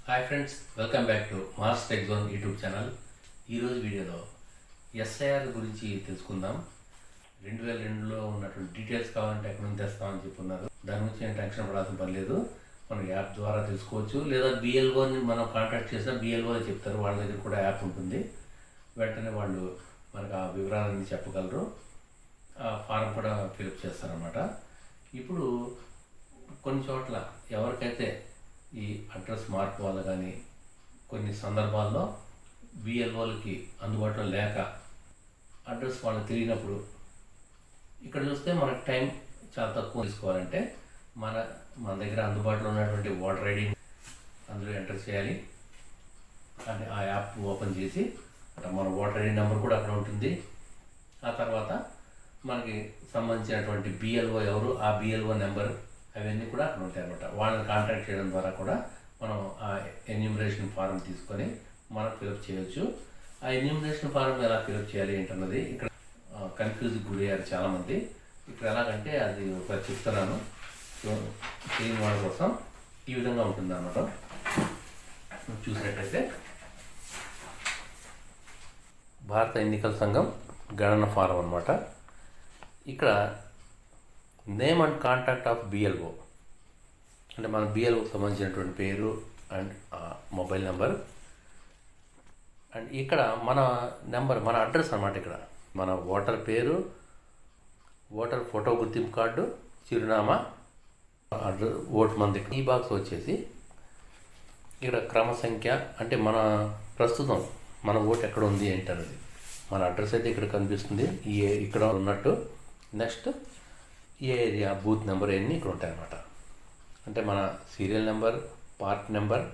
Hi friends, welcome back to Mars Tech Zone YouTube channel. ఈరోజు వీడియోలో SIR గురించి తెలుసుకుందాం. 2002లో ఉన్నటువంటి డీటెయిల్స్ కావాలంటే ఎక్కడ నుంచి తెస్తామని చెప్పున్నారు. దాని గురించి నేను టెన్షన్ పడాల్సిన పని లేదు. మనం యాప్ ద్వారా తెలుసుకోవచ్చు. లేదా బిఎల్ఓని మనం కాంటాక్ట్ చేసినా బిఎల్ఓ చెప్తారు. వాళ్ళ దగ్గర కూడా యాప్ ఉంటుంది. వెంటనే వాళ్ళు మనకు ఆ వివరాలన్నీ చెప్పగలరు. ఆ ఫారం కూడా ఫిలప్ చేస్తారన్నమాట. ఇప్పుడు కొన్ని చోట్ల ఎవరికైతే ఈ అడ్రస్ మార్పు వల్ల కానీ కొన్ని సందర్భాల్లో బిఎల్ఓలకి అందుబాటులో లేక అడ్రస్ వాళ్ళకి తెలియనప్పుడు ఇక్కడ చూస్తే మనకు టైం చాలా తక్కువ తీసుకోవాలంటే మన దగ్గర అందుబాటులో ఉన్నటువంటి ఓటర్ ఐడి అందులో ఎంటర్ చేయాలి. అంటే ఆ యాప్ ఓపెన్ చేసి మన ఓటర్ ఐడి నెంబర్ కూడా అక్కడ ఉంటుంది. ఆ తర్వాత మనకి సంబంధించినటువంటి బిఎల్ఓ ఎవరు, ఆ బిఎల్ఓ నెంబర్ అవన్నీ కూడా అక్కడ ఉంటాయి అన్నమాట. వాళ్ళని కాంటాక్ట్ చేయడం ద్వారా కూడా మనం ఆ ఎన్యూమరేషన్ ఫారం తీసుకొని మనం ఫిలప్ చేయొచ్చు. ఆ ఎన్యూమరేషన్ ఫారం ఎలా ఫిలప్ చేయాలి ఏంటన్నది ఇక్కడ కన్ఫ్యూజ్ గురయ్యారు చాలామంది. ఇక్కడ ఎలాగంటే అది ఒక చెప్తున్నాను తెలియని వాళ్ళ కోసం. ఈ విధంగా ఉంటుంది అన్నమాట. చూసినట్టయితే భారత ఎన్నికల సంఘం గణన ఫారం అన్నమాట. ఇక్కడ name and contact of BLO అంటే మన బిఎల్ఓకి సంబంధించినటువంటి పేరు అండ్ మొబైల్ నెంబర్. అండ్ ఇక్కడ మన నెంబర్, మన అడ్రస్ అన్నమాట. ఇక్కడ మన ఓటర్ పేరు, ఓటర్ ఫోటో గుర్తింపు కార్డు, చిరునామా, అడ్రస్, ఓటు మంది. ఈ బాక్స్ వచ్చేసి ఇక్కడ క్రమ సంఖ్య అంటే మన ప్రస్తుతం మన ఓటు ఎక్కడ ఉంది ఏంటనేది. మన అడ్రస్ అయితే ఇక్కడ కనిపిస్తుంది, ఇక్కడ ఉన్నట్టు. నెక్స్ట్ ఈ ఏరియా, బూత్ నెంబర్ అన్నీ ఇక్కడ ఉంటాయన్నమాట. అంటే మన సీరియల్ నెంబర్, పార్ట్ నెంబర్,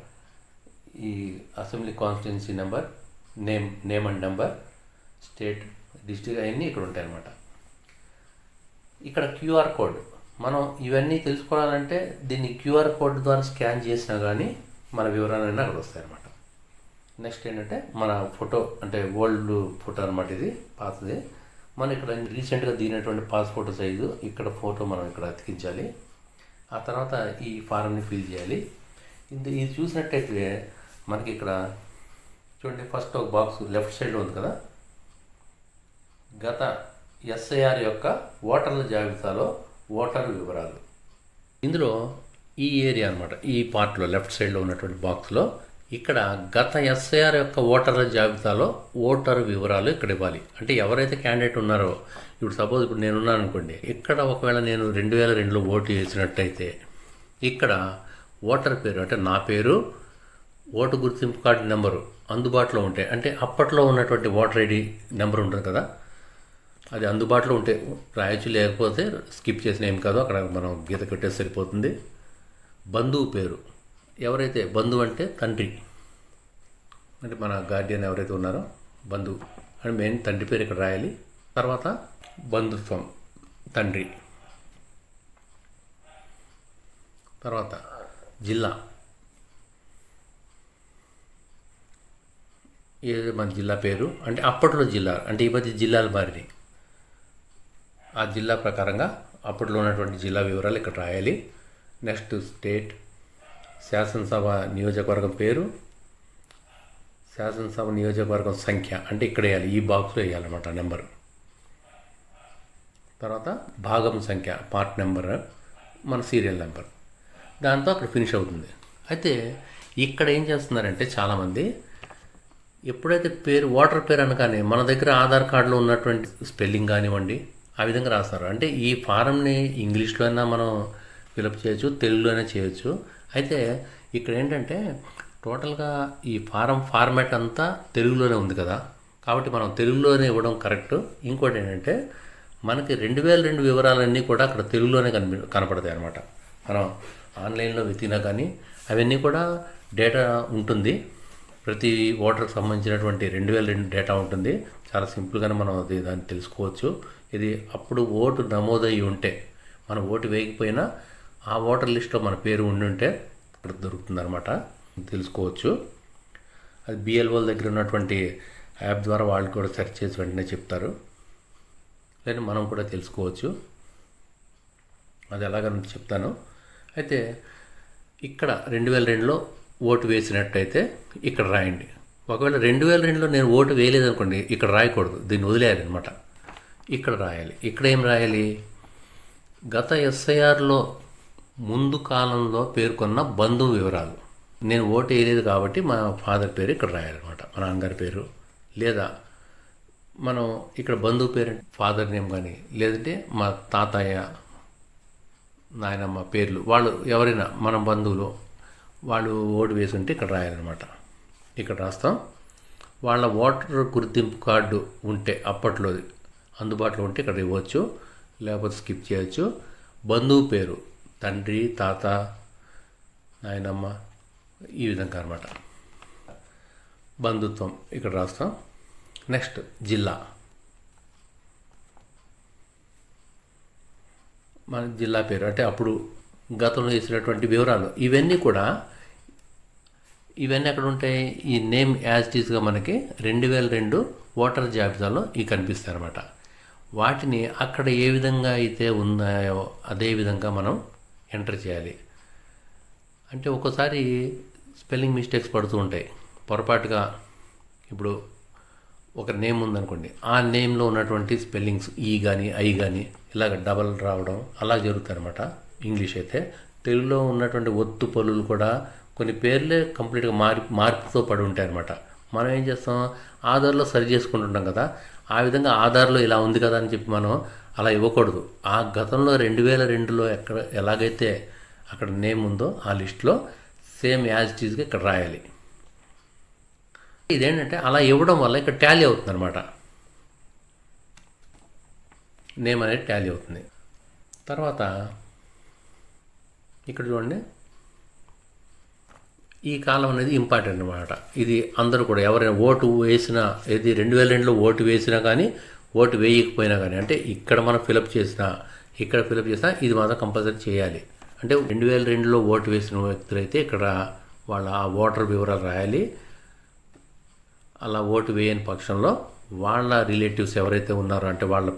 ఈ assembly constituency number, name and number, state, district అవన్నీ ఇక్కడ ఉంటాయన్నమాట. ఇక్కడ క్యూఆర్ కోడ్, మనం ఇవన్నీ తెలుసుకోవాలంటే దీన్ని క్యూఆర్ కోడ్ ద్వారా స్కాన్ చేసినా కానీ మన వివరాలన్నీ అక్కడ వస్తాయన్నమాట. నెక్స్ట్ ఏంటంటే మన ఫోటో, అంటే ఓల్డ్ ఫోటో అనమాట. ఇది పాతది. మనం ఇక్కడ రీసెంట్గా దిగినటువంటి పాస్పోర్ట్ సైజు ఇక్కడ ఫోటో మనం ఇక్కడ అతికించాలి. ఆ తర్వాత ఈ ఫారంని ఫిల్ చేయాలి. ఇది చూసినట్టయితే మనకి ఇక్కడ చూడండి, ఫస్ట్ ఒక బాక్స్ లెఫ్ట్ సైడ్లో ఉంది కదా, గత ఎస్ఐఆర్ యొక్క ఓటర్ల జాబితాలో ఓటర్ వివరాలు. ఇందులో ఈ ఏరియా అనమాట, ఈ పార్ట్లో లెఫ్ట్ సైడ్లో ఉన్నటువంటి బాక్స్లో ఇక్కడ గత ఎస్ఐఆర్ యొక్క ఓటర్ల జాబితాలో ఓటర్ వివరాలు ఇక్కడ ఇవ్వాలి. అంటే ఎవరైతే క్యాండిడేట్ ఉన్నారో, ఇప్పుడు సపోజ్ ఇప్పుడు నేనున్నాను అనుకోండి, ఇక్కడ ఒకవేళ నేను 2002లో ఓటు వేసినట్టయితే ఇక్కడ ఓటర్ పేరు అంటే నా పేరు, ఓటు గుర్తింపు కార్డు నెంబరు అందుబాటులో ఉంటాయి. అంటే అప్పట్లో ఉన్నటువంటి ఓటర్ ఐడి నెంబర్ ఉంటుంది కదా, అది అందుబాటులో ఉంటే రాయొచ్చు, లేకపోతే స్కిప్ చేసిన ఏం కాదు, అక్కడ మనం గీత కట్టేసి సరిపోతుంది. బంధువు పేరు, ఎవరైతే బంధువు అంటే తండ్రి, అంటే మన గార్డియన్ ఎవరైతే ఉన్నారో బంధువు అని మెయిన్ తండ్రి పేరు ఇక్కడ రాయాలి. తర్వాత బంధుత్వం, తండ్రి. తర్వాత జిల్లా, ఏదో మన జిల్లా పేరు, అంటే అప్పట్లో జిల్లా, అంటే ఈ మధ్య జిల్లాలు మారినాయి, ఆ జిల్లా ప్రకారంగా అప్పట్లో ఉన్నటువంటి జిల్లా వివరాలు ఇక్కడ రాయాలి. నెక్స్ట్ స్టేట్, శాసనసభ నియోజకవర్గం పేరు, శాసనసభ నియోజకవర్గం సంఖ్య అంటే ఇక్కడ వేయాలి, ఈ బాక్స్లో వేయాలన్నమాట నెంబర్. తర్వాత భాగం సంఖ్య, పార్ట్ నెంబర్, మన సీరియల్ నెంబర్. దాంతో అక్కడ ఫినిష్ అవుతుంది. అయితే ఇక్కడ ఏం చేస్తున్నారంటే చాలామంది ఎప్పుడైతే పేరు, ఓటర్ పేరు అనగానే మన దగ్గర ఆధార్ కార్డులో ఉన్నటువంటి స్పెల్లింగ్ కానివ్వండి ఆ విధంగా రాస్తారు. అంటే ఈ ఫారంని ఇంగ్లీష్లో అయినా మనం ఫిలప్ చేయొచ్చు, తెలుగులోనే చేయొచ్చు. అయితే ఇక్కడ ఏంటంటే టోటల్గా ఈ ఫార్మాట్ అంతా తెలుగులోనే ఉంది కదా, కాబట్టి మనం తెలుగులోనే ఇవ్వడం కరెక్ట్. ఇంకోటి ఏంటంటే మనకి 2002 వివరాలన్నీ కూడా అక్కడ తెలుగులోనే కనపడతాయి అన్నమాట. మనం ఆన్లైన్లో వెతికినా కానీ అవన్నీ కూడా డేటా ఉంటుంది. ప్రతి ఓటర్కి సంబంధించినటువంటి 2002 డేటా ఉంటుంది. చాలా సింపుల్గానే మనం దాన్ని తెలుసుకోవచ్చు. ఇది అప్పుడు ఓటు నమోదయ్యి ఉంటే, మన ఓటు వేయకపోయినా ఆ ఓటర్ లిస్ట్లో మన పేరు ఉండి ఉంటే ఇక్కడ దొరుకుతుంది అనమాట, తెలుసుకోవచ్చు. అది బిఎల్ఓల దగ్గర ఉన్నటువంటి యాప్ ద్వారా వాళ్ళు కూడా సెర్చ్ చేసి వెంటనే చెప్తారు, లేదా మనం కూడా తెలుసుకోవచ్చు. అది ఎలాగని చెప్తాను. అయితే ఇక్కడ 2002లో ఓటు వేసినట్టయితే ఇక్కడ రాయండి. ఒకవేళ 2002లో నేను ఓటు వేయలేదనుకోండి, ఇక్కడ రాయకూడదు, దీన్ని వదిలేయాలి అనమాట. ఇక్కడ రాయాలి. ఇక్కడ ఏం రాయాలి? గత ఎస్ఐఆర్లో ముందు కాలంలో పేర్కొన్న బంధువు వివరాలు. నేను ఓటు వేయలేదు కాబట్టి మా ఫాదర్ పేరు ఇక్కడ రాయాలన్నమాట, మా నాన్నగారి పేరు. లేదా మనం ఇక్కడ బంధువు పేరు ఫాదర్ నేమ్ కానీ, లేదంటే మా తాతయ్య నాయనమ్మ పేర్లు, వాళ్ళు ఎవరైనా మన బంధువులు వాళ్ళు ఓటు వేసి ఉంటే ఇక్కడ రాయాలన్నమాట. ఇక్కడ రాస్తాం. వాళ్ళ ఓటర్ గుర్తింపు కార్డు ఉంటే అప్పట్లో అందుబాటులో ఉంటే ఇక్కడ ఇవ్వచ్చు, లేకపోతే స్కిప్ చేయొచ్చు. బంధువు పేరు తండ్రి, తాత, నాయనమ్మ, ఈ విధంగా అనమాట. బంధుత్వం ఇక్కడ రాస్తాం. నెక్స్ట్ జిల్లా. మన జిల్లా పేరు అంటే అప్పుడు గతంలో చేసినటువంటి వివరాలు ఇవన్నీ ఎక్కడ ఉంటాయి? ఈ నేమ్ యాజ్ ఇట్ ఈస్గా మనకి 2002 ఓటర్ జాబితాలో ఇవి కనిపిస్తాయి అన్నమాట. వాటిని అక్కడ ఏ విధంగా అయితే ఉన్నాయో అదే విధంగా మనం ఎంటర్ చేయాలి. అంటే ఒక్కోసారి స్పెల్లింగ్ మిస్టేక్స్ పడుతూ ఉంటాయి. పొరపాటుగా ఇప్పుడు ఒక నేమ్ ఉందనుకోండి, ఆ నేమ్లో ఉన్నటువంటి స్పెల్లింగ్స్ ఈ కానీ ఐ కానీ ఇలాగ డబల్ రావడం అలా జరుగుతాయి అనమాట. ఇంగ్లీష్ అయితే తెలుగులో ఉన్నటువంటి ఒత్తు పలులు కూడా కొన్ని పేర్లే కంప్లీట్గా మార్పుతో పడి ఉంటాయి అనమాట. మనం ఏం చేస్తాం, ఆధార్లో సరి చేసుకుంటుంటాం కదా, ఆ విధంగా ఆధార్లో ఇలా ఉంది కదా అని చెప్పి మనం అలా ఇవ్వకూడదు. ఆ గతంలో 2002లో ఎలాగైతే అక్కడ నేమ్ ఉందో ఆ లిస్ట్లో సేమ్ యాజ్ ఇట్ ఈస్గా ఇక్కడ రాయాలి. ఇదేంటంటే అలా ఇవ్వడం వల్ల ఇక్కడ టాలీ అవుతుంది అనమాట, నేమ్ అనేది టాలీ అవుతుంది. తర్వాత ఇక్కడ చూడండి, ఈ కాలం అనేది ఇంపార్టెంట్ అనమాట. ఇది అందరూ కూడా ఎవరైనా ఓటు వేసినా, ఏది 2002లో ఓటు వేసినా కానీ ఓటు వేయకపోయినా కానీ, అంటే ఇక్కడ మనం ఫిలప్ చేసినా ఇక్కడ ఫిలప్ చేసినా ఇది మాత్రం కంపల్సరీ చేయాలి. అంటే 2002లో ఓటు వేసిన వ్యక్తులైతే ఇక్కడ వాళ్ళ ఆ ఓటర్ వివరాలు రాయాలి. అలా ఓటు వేయని పక్షంలో వాళ్ళ రిలేటివ్స్ ఎవరైతే ఉన్నారో, అంటే వాళ్ళ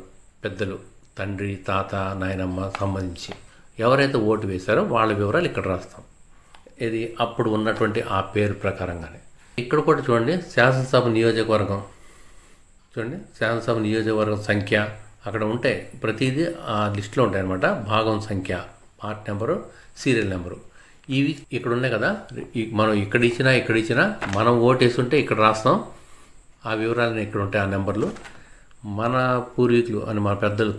పెద్దలు తండ్రి, తాత, నాయనమ్మ సంబంధించి ఎవరైతే ఓటు వేశారో వాళ్ళ వివరాలు ఇక్కడ రాస్తాం. ఇది అప్పుడు ఉన్నటువంటి ఆ పేరు ప్రకారంగానే. ఇక్కడ కూడా చూడండి, శాసనసభ నియోజకవర్గం చూడండి, శాసనసభ నియోజకవర్గం సంఖ్య అక్కడ ఉంటాయి, ప్రతిదీ ఆ లిస్టులో ఉంటాయి అన్నమాట. భాగం సంఖ్య, పార్ట్ నెంబరు, సీరియల్ నెంబరు, ఇవి ఇక్కడ ఉన్నాయి కదా. మనం ఇక్కడ ఇచ్చినా మనం ఓటేస్తుంటే ఇక్కడ రాస్తాం. ఆ వివరాలను ఇక్కడ ఉంటాయి, ఆ నెంబర్లు. మన పూర్వీకులు అని మన పెద్దలు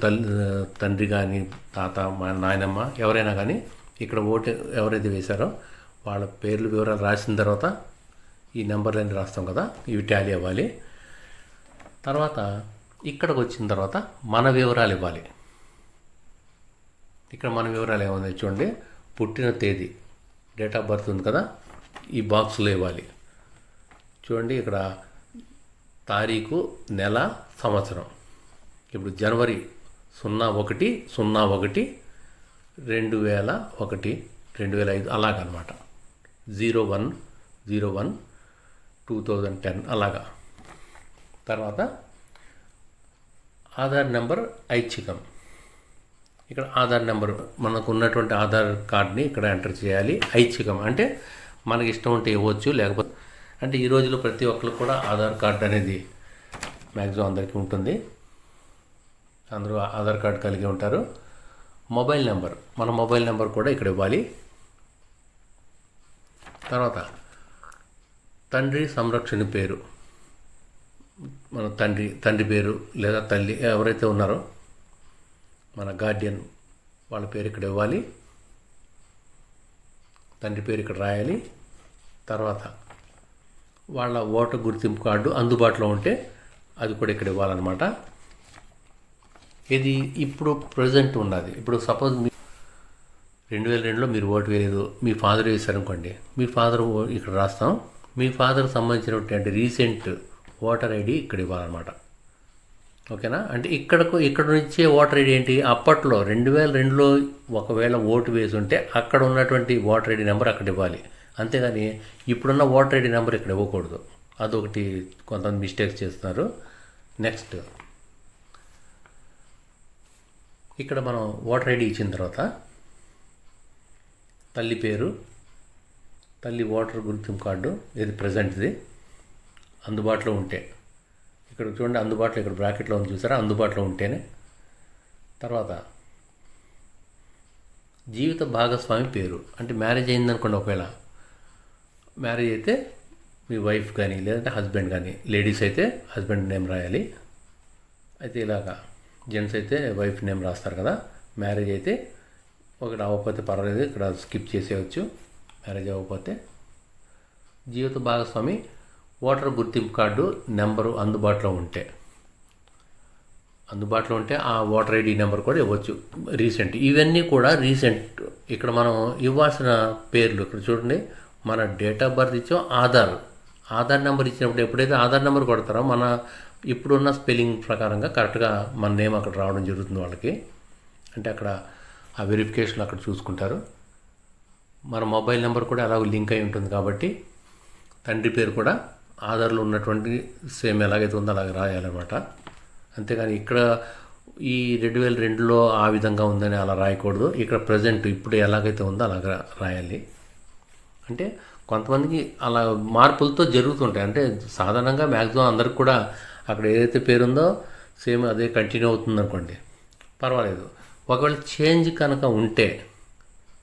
తండ్రి కానీ తాత, మా నాయనమ్మ ఎవరైనా కానీ ఇక్కడ ఓటు ఎవరైతే వేశారో వాళ్ళ పేర్లు వివరాలు రాసిన తర్వాత ఈ నెంబర్లన్నీ రాస్తాం కదా, ఇవి టాలీ అవ్వాలి. తర్వాత ఇక్కడికి వచ్చిన తర్వాత మన వివరాలు ఇవ్వాలి. ఇక్కడ మన వివరాలు ఏముంది చూడండి, పుట్టిన తేదీ, డేట్ ఆఫ్ బర్త్ ఉంది కదా, ఈ బాక్స్లో ఇవ్వాలి. చూడండి ఇక్కడ తారీఖు, నెల, సంవత్సరం. ఇప్పుడు జనవరి 01/01/2001 అలాగనమాట. 01/01/2010 అలాగా. తర్వాత ఆధార్ నెంబర్ ఐచ్ఛికం. ఇక్కడ ఆధార్ నెంబర్ మనకు ఉన్నటువంటి ఆధార్ కార్డ్ని ఇక్కడ ఎంటర్ చేయాలి. ఐచ్ఛికం అంటే మనకి ఇష్టం ఉంటే ఇవ్వచ్చు, లేకపోతే అంటే ఈ రోజులో ప్రతి ఒక్కరికి కూడా ఆధార్ కార్డ్ అనేది మ్యాక్సిమం అందరికీ ఉంటుంది, అందరూ ఆధార్ కార్డ్ కలిగి ఉంటారు. మొబైల్ నెంబర్, మన మొబైల్ నెంబర్ కూడా ఇక్కడ ఇవ్వాలి. తర్వాత తండ్రి సంరక్షణ పేరు, మన తండ్రి పేరు లేదా తల్లి ఎవరైతే ఉన్నారో మన గార్డియన్ వాళ్ళ పేరు ఇక్కడ ఇవ్వాలి. తండ్రి పేరు ఇక్కడ రాయాలి. తర్వాత వాళ్ళ ఓటర్ గుర్తింపు కార్డు అందుబాటులో ఉంటే అది కూడా ఇక్కడ ఇవ్వాలన్నమాట. ఇది ఇప్పుడు ప్రజెంట్ ఉన్నది. ఇప్పుడు సపోజ్ 2002లో మీరు ఓటు వేయలేదు, మీ ఫాదర్ వేశారనుకోండి, మీ ఫాదర్ ఇక్కడ రాస్తాం. మీ ఫాదర్కి సంబంధించినటువంటి రీసెంట్ ఓటర్ ఐడి ఇక్కడ ఇవ్వాలన్నమాట. ఓకేనా? అంటే ఇక్కడ నుంచే ఓటర్ ఐడి ఏంటి, అప్పట్లో 2002లో ఒకవేళ ఓటు వేసి ఉంటే అక్కడ ఉన్నటువంటి ఓటర్ ఐడి నెంబర్ అక్కడ ఇవ్వాలి. అంతేగాని ఇప్పుడున్న ఓటర్ ఐడి నెంబర్ ఇక్కడ ఇవ్వకూడదు. అదొకటి కొంతమంది మిస్టేక్స్ చేస్తున్నారు. నెక్స్ట్ ఇక్కడ మనం ఓటర్ ఐడి ఇచ్చిన తర్వాత తల్లి పేరు, తల్లి ఓటర్ గుర్తింపు కార్డు ఇది ప్రజెంట్ది అందుబాటులో ఉంటే, ఇక్కడ చూడండి అందుబాటులో, ఇక్కడ బ్రాకెట్లో ఉంది చూసారా, అందుబాటులో ఉంటేనే. తర్వాత జీవిత భాగస్వామి పేరు, అంటే మ్యారేజ్ అయిందనుకోండి, ఒకవేళ మ్యారేజ్ అయితే మీ వైఫ్ కానీ లేదంటే హస్బెండ్ కానీ, లేడీస్ అయితే హస్బెండ్ నేమ్ రాయాలి. అయితే ఇలాగా జెంట్స్ అయితే వైఫ్ నేమ్ రాస్తారు కదా. మ్యారేజ్ అయితే ఒకటి అవ్వకపోతే పర్వాలేదు, ఇక్కడ స్కిప్ చేసేయచ్చు మ్యారేజ్ అవ్వకపోతే. జీవిత భాగస్వామి ఓటర్ గుర్తింపు కార్డు నెంబరు అందుబాటులో ఉంటే ఆ ఓటర్ ఐడి నెంబర్ కూడా ఇవ్వచ్చు. రీసెంట్, ఇవన్నీ కూడా రీసెంట్. ఇక్కడ మనం ఇవ్వాల్సిన పేర్లు ఇక్కడ చూడండి, మన డేట్ ఆఫ్ బర్త్ ఇచ్చాం, ఆధార్ నెంబర్ ఇచ్చినప్పుడు ఎప్పుడైతే ఆధార్ నెంబర్ కొడతారో మన ఇప్పుడున్న స్పెల్లింగ్ ప్రకారంగా కరెక్ట్గా మన నేమ్ అక్కడ రావడం జరుగుతుంది వాళ్ళకి. అంటే అక్కడ ఆ వెరిఫికేషన్ అక్కడ చూసుకుంటారు. మన మొబైల్ నెంబర్ కూడా అలాగ లింక్ అయి ఉంటుంది కాబట్టి తండ్రి పేరు కూడా ఆధార్లో ఉన్నటువంటి సేమ్ ఎలాగైతే ఉందో అలాగే రాయాలన్నమాట. అంతేగాని ఇక్కడ ఈ 2002లో ఆ విధంగా ఉందని అలా రాయకూడదు. ఇక్కడ ప్రజెంట్ ఇప్పుడు ఎలాగైతే ఉందో అలాగ రాయాలి. అంటే కొంతమందికి అలా మార్పులతో జరుగుతుంటాయి. అంటే సాధారణంగా మ్యాక్సిమం అందరికి కూడా అక్కడ ఏదైతే పేరుందో సేమ్ అదే కంటిన్యూ అవుతుంది అనుకోండి, పర్వాలేదు. ఒకవేళ చేంజ్ కనుక ఉంటే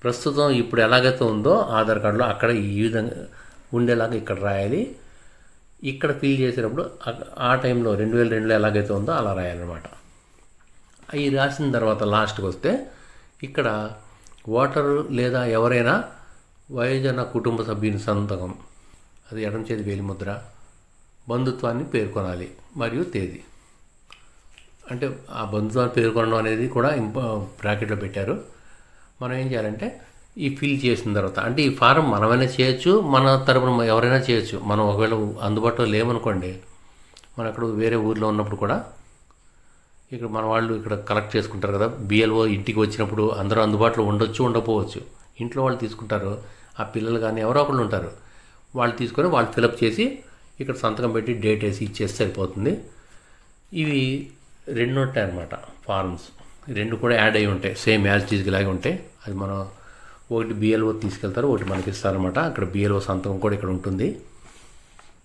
ప్రస్తుతం ఇప్పుడు ఎలాగైతే ఉందో ఆధార్ కార్డులో అక్కడ ఈ విధంగా ఉండేలాగా ఇక్కడ రాయాలి. ఇక్కడ ఫిల్ చేసేటప్పుడు ఆ టైంలో 2002లో ఎలాగైతే ఉందో అలా రాయాలన్నమాట. అవి రాసిన తర్వాత లాస్ట్కి వస్తే ఇక్కడ ఓటరు లేదా ఎవరైనా వయోజన కుటుంబ సభ్యుని సంతకం, అది ఎడమ చేతి వేలిముద్ర, బంధుత్వాన్ని పేర్కొనాలి మరియు తేదీ. అంటే ఆ బంధుత్వాన్ని పేర్కొనడం అనేది కూడా బ్రాకెట్లో పెట్టారు. మనం ఏం చేయాలంటే ఈ ఫిల్ చేసిన తర్వాత, అంటే ఈ ఫారం మనమైనా చేయొచ్చు, మన తరపున ఎవరైనా చేయొచ్చు. మనం ఒకవేళ అందుబాటులో లేమనుకోండి, మనం అక్కడ వేరే ఊర్లో ఉన్నప్పుడు కూడా ఇక్కడ మన వాళ్ళు ఇక్కడ కలెక్ట్ చేసుకుంటారు కదా. బిఎల్ఓ ఇంటికి వచ్చినప్పుడు అందరూ అందుబాటులో ఉండొచ్చు, ఉండకపోవచ్చు. ఇంట్లో వాళ్ళు తీసుకుంటారు, ఆ పిల్లలు కానీ ఎవరో ఒకళ్ళు ఉంటారు, వాళ్ళు తీసుకొని వాళ్ళు ఫిలప్ చేసి ఇక్కడ సంతకం పెట్టి డేట్ వేసి ఇచ్చేస్తే సరిపోతుంది. ఇవి 2 ఉంటాయి అన్నమాట ఫార్మ్స్. 2 కూడా యాడ్ అయి ఉంటాయి, సేమ్ యాజ్ టీజ్కి లాగా ఉంటాయి. అది మనం ఒకటి బిఎల్ఓ తీసుకెళ్తారు, ఒకటి మనకి ఇస్తారనమాట. అక్కడ బిఎల్ఓ సంతకం కూడా ఇక్కడ ఉంటుంది.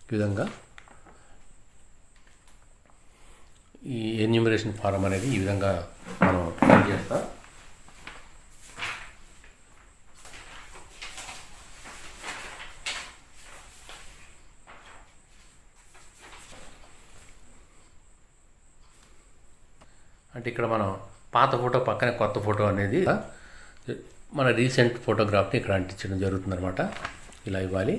ఈ విధంగా ఈ ఎన్యూమరేషన్ ఫారం అనేది ఈ విధంగా మనం ఫిల్ చేస్తాం. అంటే ఇక్కడ మనం పాత ఫోటో పక్కనే కొత్త ఫోటో అనేది మన రీసెంట్ ఫోటోగ్రాఫ్ని ఇక్కడ అంటించడం జరుగుతుందన్నమాట. ఇలా ఇవ్వాలి.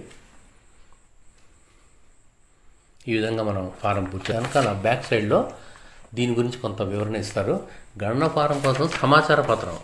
ఈ విధంగా మనం ఫారం పూర్తి వెనకాల బ్యాక్ సైడ్లో దీని గురించి కొంత వివరణ ఇస్తారు. గణన ఫారం కోసం సమాచార పత్రం